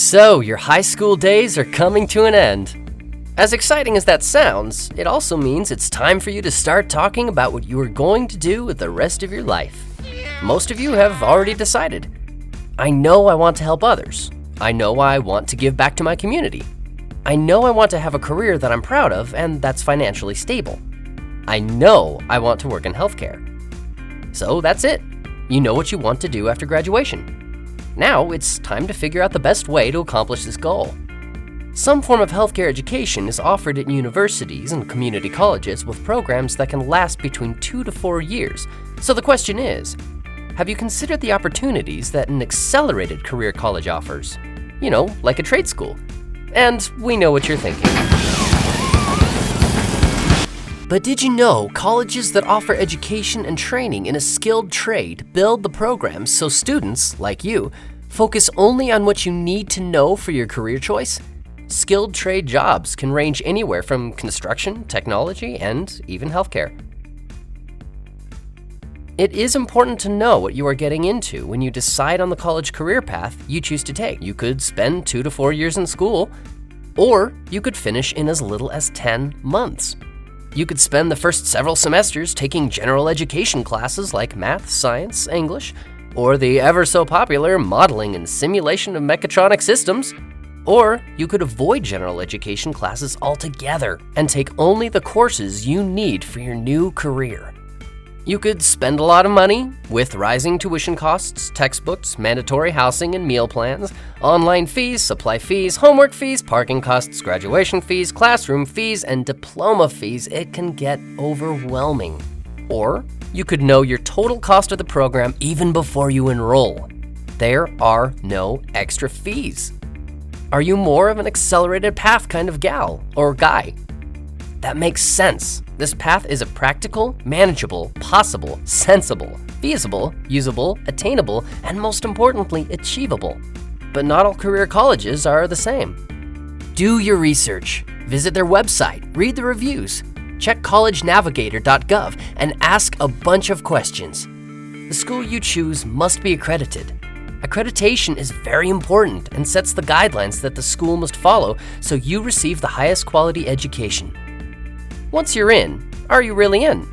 So, your high school days are coming to an end. As exciting as that sounds, it also means it's time for you to start talking about what you are going to do with the rest of your life. Most of you have already decided. I know I want to help others. I know I want to give back to my community. I know I want to have a career that I'm proud of and that's financially stable. I know I want to work in healthcare. So that's it. You know what you want to do after graduation. Now it's time to figure out the best way to accomplish this goal. Some form of healthcare education is offered at universities and community colleges with programs that can last between 2 to 4 years. So the question is, have you considered the opportunities that an accelerated career college offers? You know, like a trade school. And we know what you're thinking. But did you know colleges that offer education and training in a skilled trade build the programs so students, like you, focus only on what you need to know for your career choice? Skilled trade jobs can range anywhere from construction, technology, and even healthcare. It is important to know what you are getting into when you decide on the college career path you choose to take. You could spend 2 to 4 years in school, or you could finish in as little as 10 months. You could spend the first several semesters taking general education classes like math, science, English, or the ever so popular modeling and simulation of mechatronic systems. Or you could avoid general education classes altogether and take only the courses you need for your new career. You could spend a lot of money with rising tuition costs, textbooks, mandatory housing and meal plans, online fees, supply fees, homework fees, parking costs, graduation fees, classroom fees, and diploma fees. It can get overwhelming. Or you could know your total cost of the program even before you enroll. There are no extra fees. Are you more of an accelerated path kind of gal or guy? That makes sense. This path is a practical, manageable, possible, sensible, feasible, usable, attainable, and most importantly, achievable. But not all career colleges are the same. Do your research. Visit their website, read the reviews, check collegenavigator.gov, and ask a bunch of questions. The school you choose must be accredited. Accreditation is very important and sets the guidelines that the school must follow so you receive the highest quality education. Once you're in, are you really in?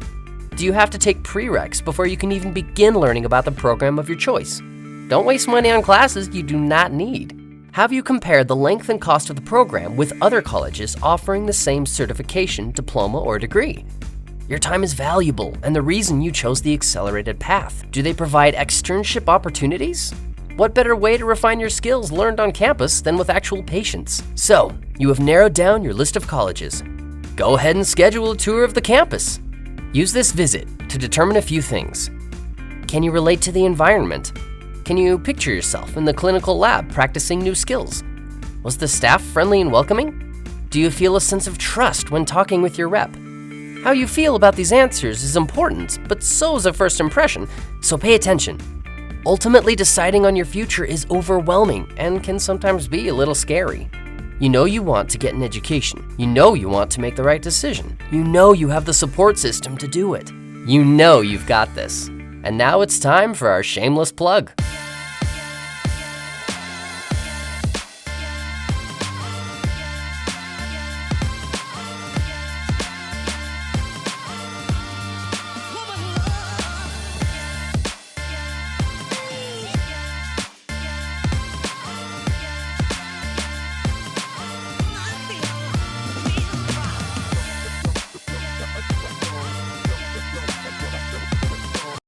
Do you have to take prereqs before you can even begin learning about the program of your choice? Don't waste money on classes you do not need. Have you compared the length and cost of the program with other colleges offering the same certification, diploma, or degree? Your time is valuable and the reason you chose the accelerated path. Do they provide externship opportunities? What better way to refine your skills learned on campus than with actual patients? So, you have narrowed down your list of colleges. Go ahead and schedule a tour of the campus. Use this visit to determine a few things. Can you relate to the environment? Can you picture yourself in the clinical lab practicing new skills? Was the staff friendly and welcoming? Do you feel a sense of trust when talking with your rep? How you feel about these answers is important, but so is a first impression, so pay attention. Ultimately, deciding on your future is overwhelming and can sometimes be a little scary. You know you want to get an education. You know you want to make the right decision. You know you have the support system to do it. You know you've got this. And now it's time for our shameless plug.